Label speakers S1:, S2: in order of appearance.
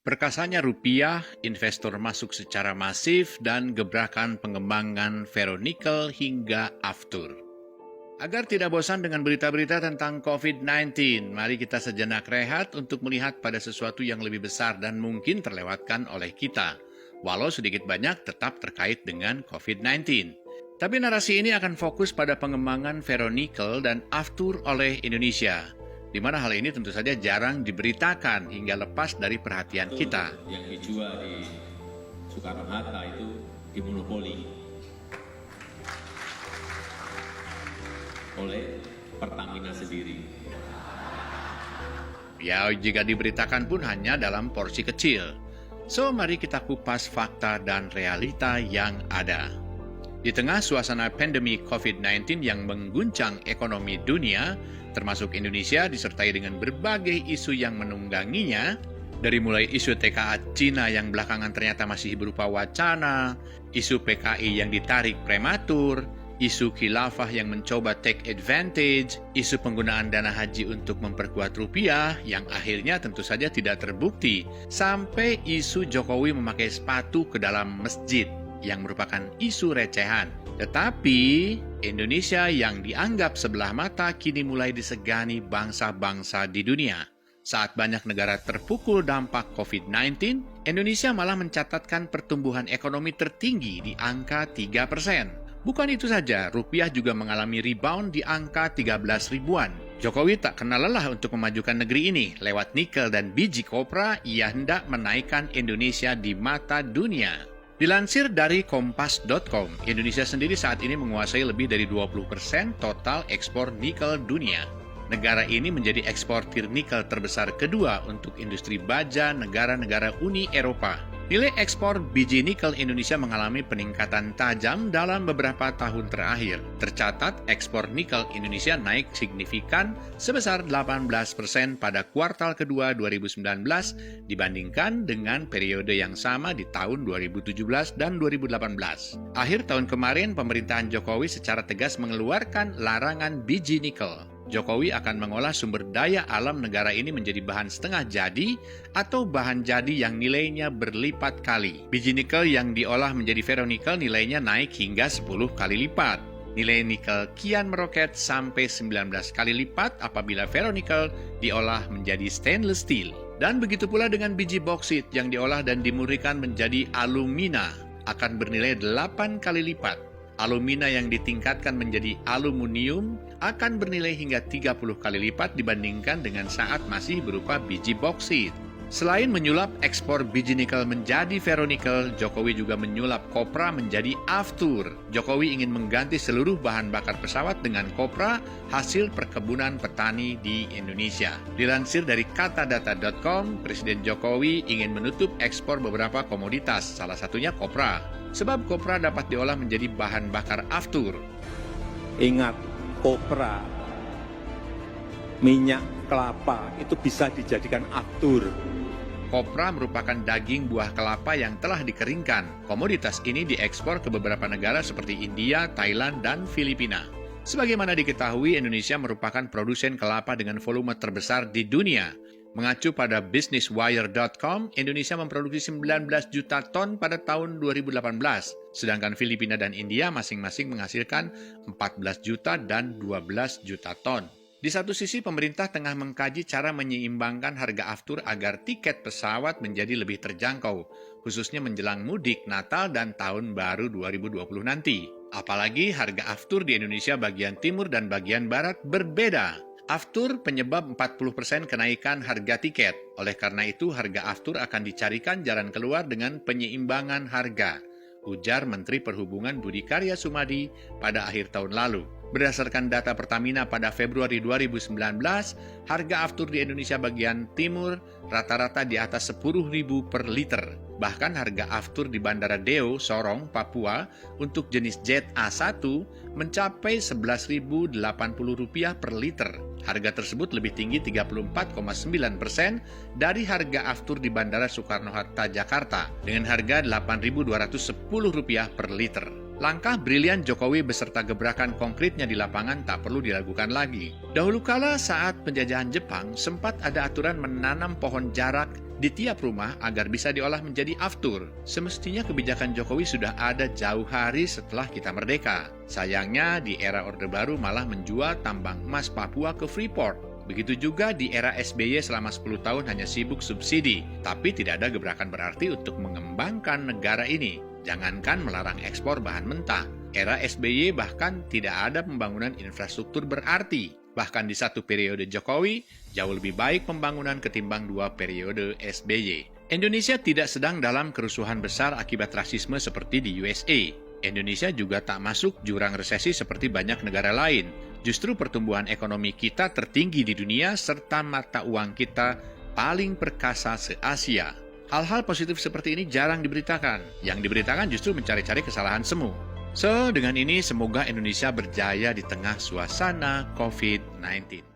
S1: Perkasanya rupiah, investor masuk secara masif, dan gebrakan pengembangan ferronikel hingga aftur. Agar tidak bosan dengan berita-berita tentang COVID-19, mari kita sejenak rehat untuk melihat pada sesuatu yang lebih besar dan mungkin terlewatkan oleh kita, walau sedikit banyak tetap terkait dengan COVID-19. Tapi narasi ini akan fokus pada pengembangan ferronikel dan aftur oleh Indonesia, di mana hal ini tentu saja jarang diberitakan hingga lepas dari perhatian kita.
S2: Yang dijual di Soekarno-Hatta itu dimonopoli oleh Pertamina sendiri.
S1: Ya, jika diberitakan pun hanya dalam porsi kecil. So, mari kita kupas fakta dan realita yang ada. Di tengah suasana pandemi COVID-19 yang mengguncang ekonomi dunia, termasuk Indonesia disertai dengan berbagai isu yang menungganginya, dari mulai isu TKA Cina yang belakangan ternyata masih berupa wacana, isu PKI yang ditarik prematur, isu khilafah yang mencoba take advantage, isu penggunaan dana haji untuk memperkuat rupiah yang akhirnya tentu saja tidak terbukti, sampai isu Jokowi memakai sepatu ke dalam masjid yang merupakan isu recehan. Tetapi Indonesia yang dianggap sebelah mata kini mulai disegani bangsa-bangsa di dunia. Saat banyak negara terpukul dampak COVID-19, Indonesia malah mencatatkan pertumbuhan ekonomi tertinggi di angka 3%. Bukan itu saja, rupiah juga mengalami rebound di angka 13 ribuan. Jokowi tak kenal lelah untuk memajukan negeri ini. Lewat nikel dan biji kopra, ia hendak menaikkan Indonesia di mata dunia. Dilansir dari Kompas.com, Indonesia sendiri saat ini menguasai lebih dari 20% total ekspor nikel dunia. Negara ini menjadi eksportir nikel terbesar kedua untuk industri baja negara-negara Uni Eropa. Nilai ekspor biji nikel Indonesia mengalami peningkatan tajam dalam beberapa tahun terakhir. Tercatat ekspor nikel Indonesia naik signifikan sebesar 18% pada kuartal kedua 2019 dibandingkan dengan periode yang sama di tahun 2017 dan 2018. Akhir tahun kemarin, pemerintahan Jokowi secara tegas mengeluarkan larangan biji nikel. Jokowi akan mengolah sumber daya alam negara ini menjadi bahan setengah jadi atau bahan jadi yang nilainya berlipat kali. Biji nikel yang diolah menjadi ferronikel nilainya naik hingga 10 kali lipat. Nilai nikel kian meroket sampai 19 kali lipat apabila ferronikel diolah menjadi stainless steel. Dan begitu pula dengan biji boksit yang diolah dan dimurnikan menjadi alumina akan bernilai 8 kali lipat. Alumina yang ditingkatkan menjadi aluminium akan bernilai hingga 30 kali lipat dibandingkan dengan saat masih berupa biji boksit. Selain menyulap ekspor biji nikel menjadi ferronikel, Jokowi juga menyulap kopra menjadi aftur. Jokowi ingin mengganti seluruh bahan bakar pesawat dengan kopra hasil perkebunan petani di Indonesia. Dilansir dari katadata.com, Presiden Jokowi ingin menutup ekspor beberapa komoditas, salah satunya kopra. Sebab kopra dapat diolah menjadi bahan bakar aftur.
S3: Ingat, kopra, minyak kelapa itu bisa dijadikan aftur.
S1: Kopra merupakan daging buah kelapa yang telah dikeringkan. Komoditas ini diekspor ke beberapa negara seperti India, Thailand, dan Filipina. Sebagaimana diketahui, Indonesia merupakan produsen kelapa dengan volume terbesar di dunia. Mengacu pada businesswire.com, Indonesia memproduksi 19 juta ton pada tahun 2018, sedangkan Filipina dan India masing-masing menghasilkan 14 juta dan 12 juta ton. Di satu sisi, pemerintah tengah mengkaji cara menyeimbangkan harga aftur agar tiket pesawat menjadi lebih terjangkau, khususnya menjelang mudik, Natal, dan Tahun Baru 2020 nanti. Apalagi harga aftur di Indonesia bagian timur dan bagian barat berbeda. Aftur penyebab 40% kenaikan harga tiket. Oleh karena itu, harga aftur akan dicarikan jalan keluar dengan penyeimbangan harga, ujar Menteri Perhubungan Budi Karya Sumadi pada akhir tahun lalu. Berdasarkan data Pertamina pada Februari 2019, harga aftur di Indonesia bagian timur rata-rata di atas 10.000 per liter. Bahkan harga aftur di Bandara Deo, Sorong, Papua untuk jenis Jet A1 mencapai Rp11.080 per liter. Harga tersebut lebih tinggi 34,9% dari harga aftur di Bandara Soekarno-Hatta, Jakarta dengan harga Rp8.210 per liter. Langkah brilian Jokowi beserta gebrakan konkretnya di lapangan tak perlu dilakukan lagi. Dahulu kala saat penjajahan Jepang, sempat ada aturan menanam pohon jarak di tiap rumah agar bisa diolah menjadi aftur. Semestinya kebijakan Jokowi sudah ada jauh hari setelah kita merdeka. Sayangnya di era Orde Baru malah menjual tambang emas Papua ke Freeport. Begitu juga di era SBY selama 10 tahun hanya sibuk subsidi, tapi tidak ada gebrakan berarti untuk mengembangkan negara ini. Jangankan melarang ekspor bahan mentah, era SBY bahkan tidak ada pembangunan infrastruktur berarti. Bahkan di satu periode Jokowi, jauh lebih baik pembangunan ketimbang 2 periode SBY. Indonesia tidak sedang dalam kerusuhan besar akibat rasisme seperti di USA. Indonesia juga tak masuk jurang resesi seperti banyak negara lain. Justru pertumbuhan ekonomi kita tertinggi di dunia serta mata uang kita paling perkasa se-Asia. Hal-hal positif seperti ini jarang diberitakan. Yang diberitakan justru mencari-cari kesalahan semu. So, dengan ini semoga Indonesia berjaya di tengah suasana COVID-19.